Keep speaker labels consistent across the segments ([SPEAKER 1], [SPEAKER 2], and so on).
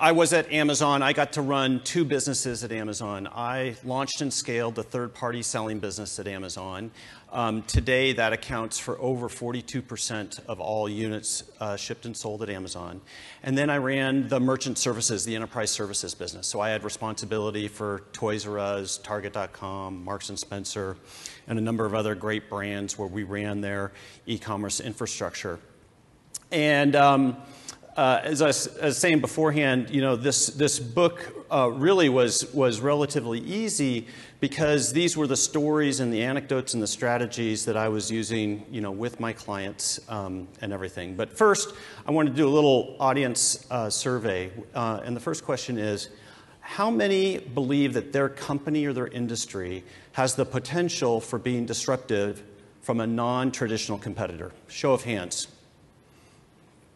[SPEAKER 1] I was at Amazon. I got to run 2 businesses at Amazon. I launched and scaled the third-party selling business at Amazon. Today, that accounts for over 42% of all units shipped and sold at Amazon. And then I ran the merchant services, the enterprise services business. So I had responsibility for Toys R Us, Target.com, Marks & Spencer, and a number of other great brands where we ran their e-commerce infrastructure. And as I was saying beforehand, you know, this book really was relatively easy because these were the stories and the anecdotes and the strategies that I was using, you know, with my clients and everything. But first, I wanted to do a little audience survey. And the first question is, how many believe that their company or their industry has the potential for being disruptive from a non-traditional competitor? Show of hands.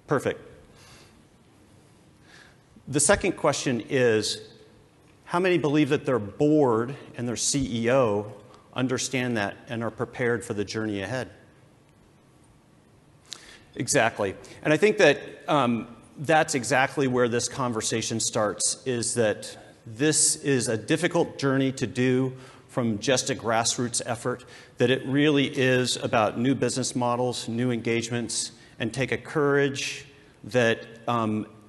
[SPEAKER 1] Perfect. The second question is, how many believe that their board and their CEO understand that and are prepared for the journey ahead? Exactly. And I think that that's exactly where this conversation starts, is that this is a difficult journey to do from just a grassroots effort, that it really is about new business models, new engagements, and take a courage that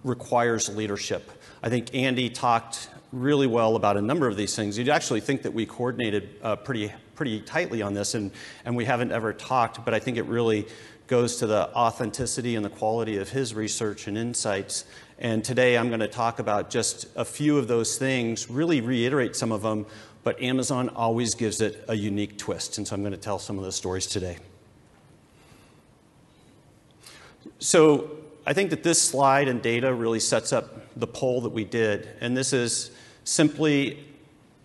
[SPEAKER 1] requires leadership. I think Andy talked really well about a number of these things. You'd actually think that we coordinated pretty tightly on this, and we haven't ever talked, but I think it really goes to the authenticity and the quality of his research and insights. And today I'm going to talk about just a few of those things, really reiterate some of them, but Amazon always gives it a unique twist, and so I'm going to tell some of those stories today. So I think that this slide and data really sets up the poll that we did. And this is simply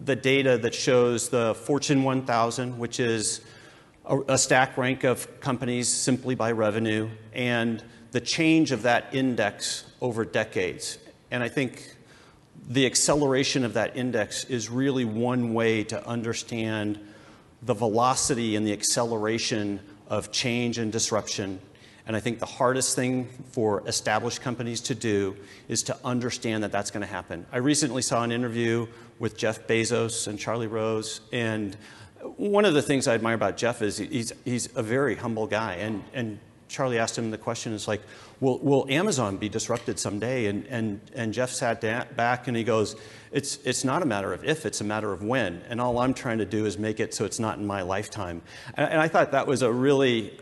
[SPEAKER 1] the data that shows the Fortune 1000, which is a stack rank of companies simply by revenue, and the change of that index over decades. And I think the acceleration of that index is really one way to understand the velocity and the acceleration of change and disruption. And I think the hardest thing for established companies to do is to understand that that's going to happen. I recently saw an interview with Jeff Bezos and Charlie Rose, and one of the things I admire about Jeff is he's a very humble guy. And Charlie asked him the question, is like, will Amazon be disrupted someday? And Jeff sat back and he goes, it's not a matter of if, it's a matter of when. And all I'm trying to do is make it so it's not in my lifetime. And I thought that was a really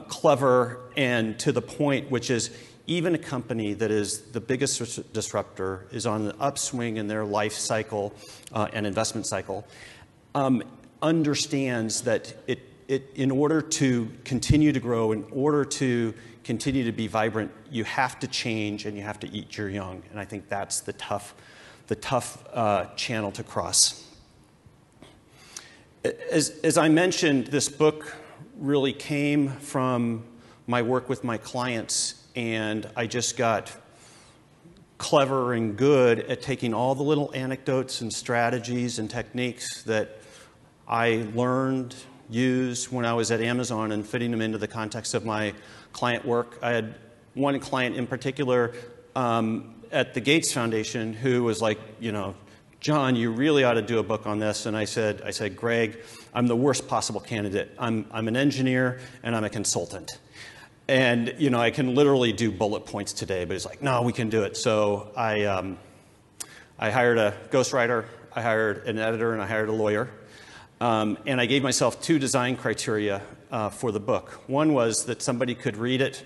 [SPEAKER 1] clever and to the point, which is even a company that is the biggest disruptor is on the upswing in their life cycle and investment cycle, understands that in order to continue to grow, in order to continue to be vibrant, you have to change and you have to eat your young. And I think that's the tough channel to cross. As I mentioned, this book really came from my work with my clients, and I just got clever and good at taking all the little anecdotes and strategies and techniques that I learned, used when I was at Amazon, and fitting them into the context of my client work. I had one client in particular at the Gates Foundation who was like, you know, John, you really ought to do a book on this. And I said, Greg, I'm the worst possible candidate. I'm an engineer and I'm a consultant. And, you know, I can literally do bullet points today, but he's like, no, we can do it. So I hired a ghostwriter, I hired an editor, and I hired a lawyer. And I gave myself 2 design criteria for the book. One was that somebody could read it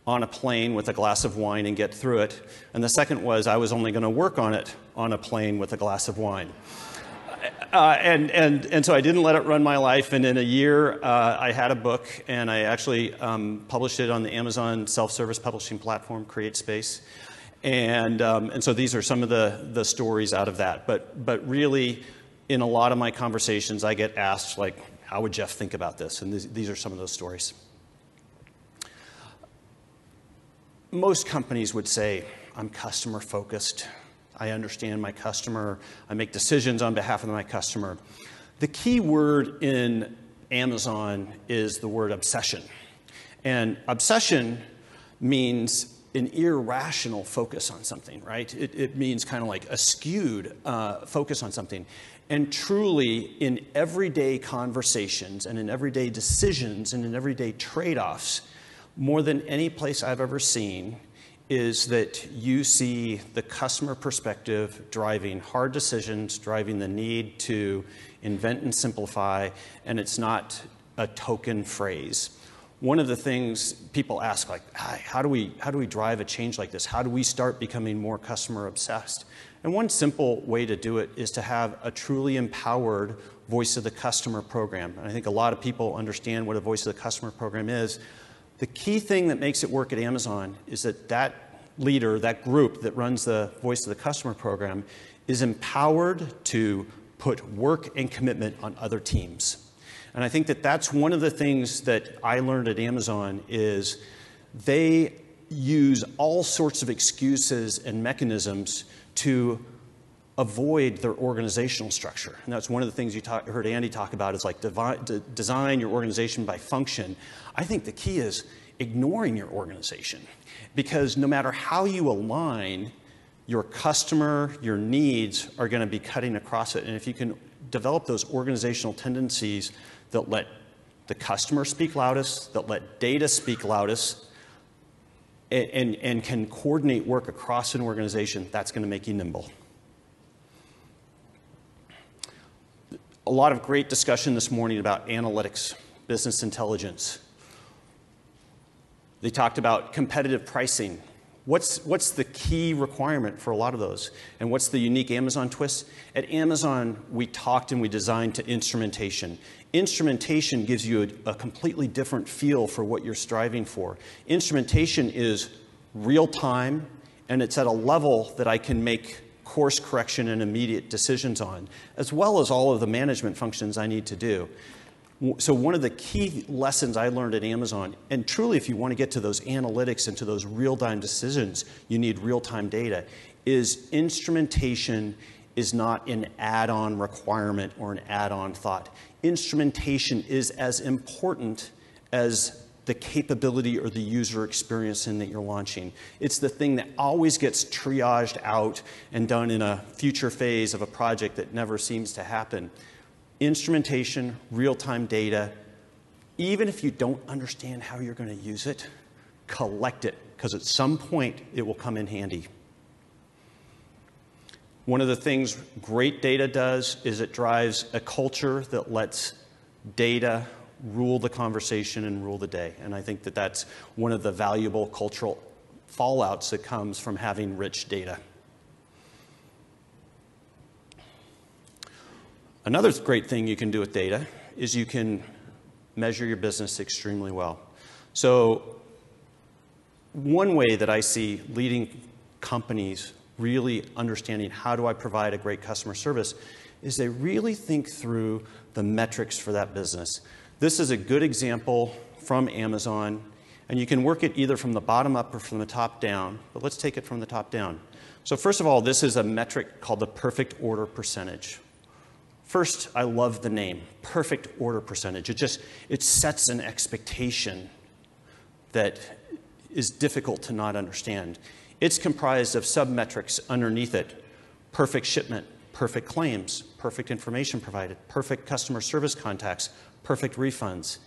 [SPEAKER 1] on a plane with a glass of wine and get through it. And the second was I was only going to work on it on a plane with a glass of wine. And so I didn't let it run my life. And in a year, I had a book, and I actually published it on the Amazon self-service publishing platform, CreateSpace. And so these are some of the stories out of that. But really, in a lot of my conversations, I get asked, like, how would Jeff think about this? And these are some of those stories. Most companies would say, I'm customer focused. I understand my customer. I make decisions on behalf of my customer. The key word in Amazon is the word obsession. And obsession means an irrational focus on something, right? It means kind of like a skewed focus on something. And truly, in everyday conversations and in everyday decisions and in everyday trade-offs, more than any place I've ever seen, is that you see the customer perspective driving hard decisions, driving the need to invent and simplify, and it's not a token phrase. One of the things people ask, like, how do we drive a change like this? How do we start becoming more customer obsessed? And one simple way to do it is to have a truly empowered voice of the customer program. And I think a lot of people understand what a voice of the customer program is. The key thing that makes it work at Amazon is that that leader, that group that runs the voice of the customer program, is empowered to put work and commitment on other teams. And I think that that's one of the things that I learned at Amazon is they use all sorts of excuses and mechanisms to avoid their organizational structure. And that's one of the things you heard Andy talk about is like design your organization by function. I think the key is ignoring your organization, because no matter how you align, your customer, your needs are going to be cutting across it. And if you can develop those organizational tendencies that let the customer speak loudest, that let data speak loudest, and can coordinate work across an organization, that's going to make you nimble. A lot of great discussion this morning about analytics, business intelligence. They talked about competitive pricing. What's the key requirement for a lot of those? And what's the unique Amazon twist? At Amazon, we talked and we designed to instrumentation. Instrumentation gives you a completely different feel for what you're striving for. Instrumentation is real time, and it's at a level that I can make course correction and immediate decisions on, as well as all of the management functions I need to do. So one of the key lessons I learned at Amazon, and truly if you want to get to those analytics and to those real-time decisions, you need real-time data, is instrumentation is not an add-on requirement or an add-on thought. Instrumentation is as important as the capability or the user experience in that you're launching. It's the thing that always gets triaged out and done in a future phase of a project that never seems to happen. Instrumentation, real-time data, even if you don't understand how you're going to use it, collect it, because at some point it will come in handy. One of the things great data does is it drives a culture that lets data rule the conversation and rule the day. And I think that that's one of the valuable cultural fallouts that comes from having rich data. Another great thing you can do with data is you can measure your business extremely well. So one way that I see leading companies really understanding how do I provide a great customer service is they really think through the metrics for that business. This is a good example from Amazon, and you can work it either from the bottom up or from the top down, but let's take it from the top down. So first of all, this is a metric called the perfect order percentage. First, I love the name, perfect order percentage. It sets an expectation that is difficult to not understand. It's comprised of sub-metrics underneath it: perfect shipment, perfect claims, perfect information provided, perfect customer service contacts, perfect refunds,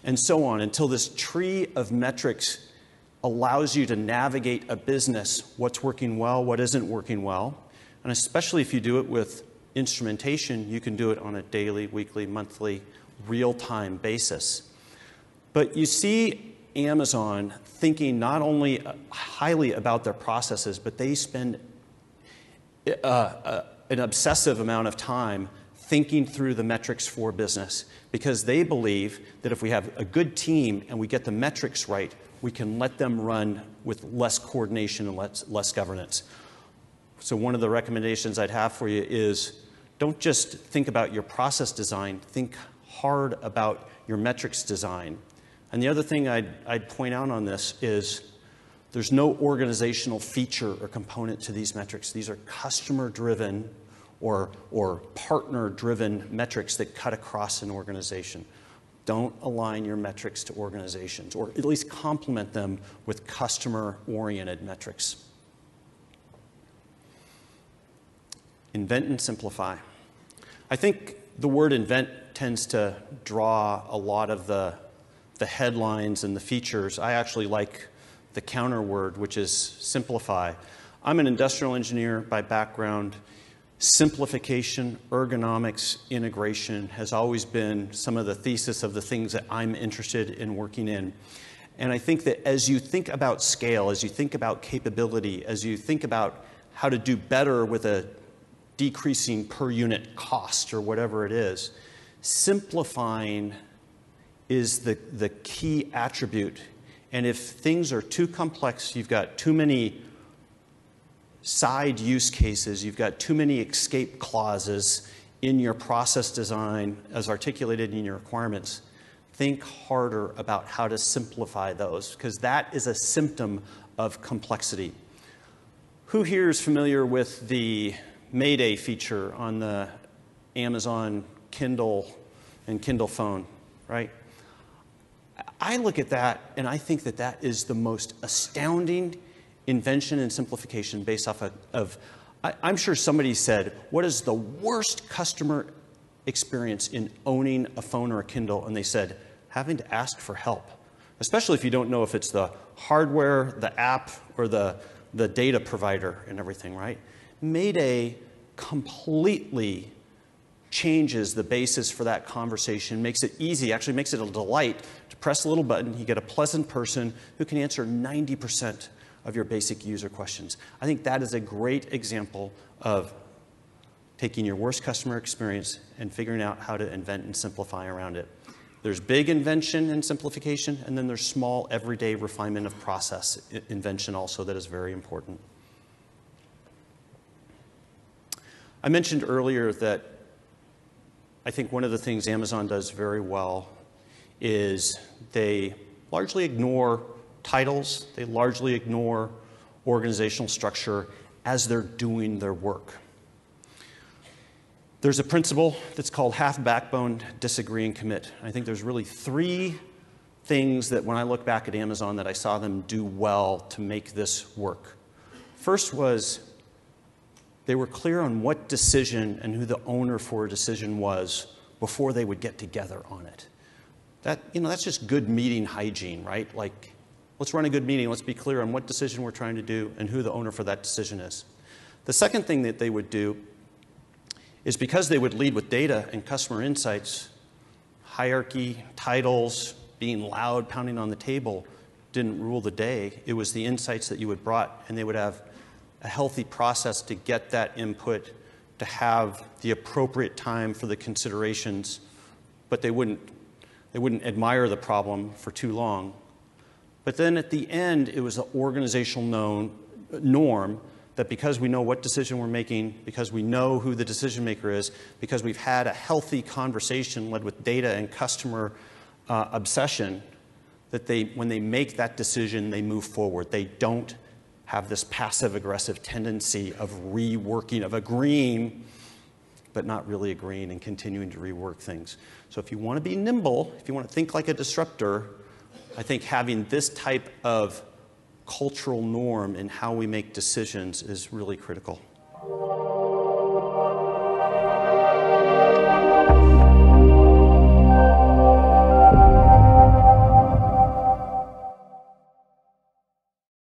[SPEAKER 1] and so on, until this tree of metrics allows you to navigate a business, what's working well, what isn't working well. And especially if you do it with instrumentation, you can do it on a daily, weekly, monthly, real-time basis. But you see Amazon thinking not only highly about their processes, but they spend an obsessive amount of time thinking through the metrics for business, because they believe that if we have a good team and we get the metrics right, we can let them run with less coordination and less governance. So one of the recommendations I'd have for you is don't just think about your process design, think hard about your metrics design. And the other thing I'd point out on this is there's no organizational feature or component to these metrics. These are customer-driven or partner-driven metrics that cut across an organization. Don't align your metrics to organizations, or at least complement them with customer-oriented metrics. Invent and simplify. I think the word invent tends to draw a lot of the headlines and the features. I actually like the counter word, which is simplify. I'm an industrial engineer by background. Simplification, ergonomics, integration has always been some of the thesis of the things that I'm interested in working in. And I think that as you think about scale, as you think about capability, as you think about how to do better with a decreasing per unit cost or whatever it is, simplifying is the key attribute. And if things are too complex, you've got too many side use cases, you've got too many escape clauses in your process design as articulated in your requirements, think harder about how to simplify those, because that is a symptom of complexity. Who here is familiar with the Mayday feature on the Amazon Kindle and Kindle phone, right? I look at that and I think that that is the most astounding invention and simplification based off of I'm sure somebody said, what is the worst customer experience in owning a phone or a Kindle? And they said, having to ask for help, especially if you don't know if it's the hardware, the app, or the data provider and everything, right? Mayday completely changes the basis for that conversation, makes it easy, actually makes it a delight to press a little button. You get a pleasant person who can answer 90% of your basic user questions. I think that is a great example of taking your worst customer experience and figuring out how to invent and simplify around it. There's big invention and simplification, and then there's small, everyday refinement of process invention also that is very important. I mentioned earlier that I think one of the things Amazon does very well is they largely ignore titles, they largely ignore organizational structure as they're doing their work. There's a principle that's called half backbone, disagree, and commit. I think there's really 3 things that when I look back at Amazon that I saw them do well to make this work. First was they were clear on what decision and who the owner for a decision was before they would get together on it. That's just good meeting hygiene, right? Like, let's run a good meeting. Let's be clear on what decision we're trying to do and who the owner for that decision is. The second thing that they would do is because they would lead with data and customer insights, hierarchy, titles, being loud, pounding on the table didn't rule the day. It was the insights that you had brought, and they would have a healthy process to get that input, to have the appropriate time for the considerations, but they wouldn't admire the problem for too long. But then at the end, it was the organizational norm that because we know what decision we're making, because we know who the decision maker is, because we've had a healthy conversation led with data and customer obsession, that when they make that decision, they move forward. They don't have this passive-aggressive tendency of reworking, of agreeing, but not really agreeing and continuing to rework things. So if you want to be nimble, if you want to think like a disruptor, I think having this type of cultural norm in how we make decisions is really critical.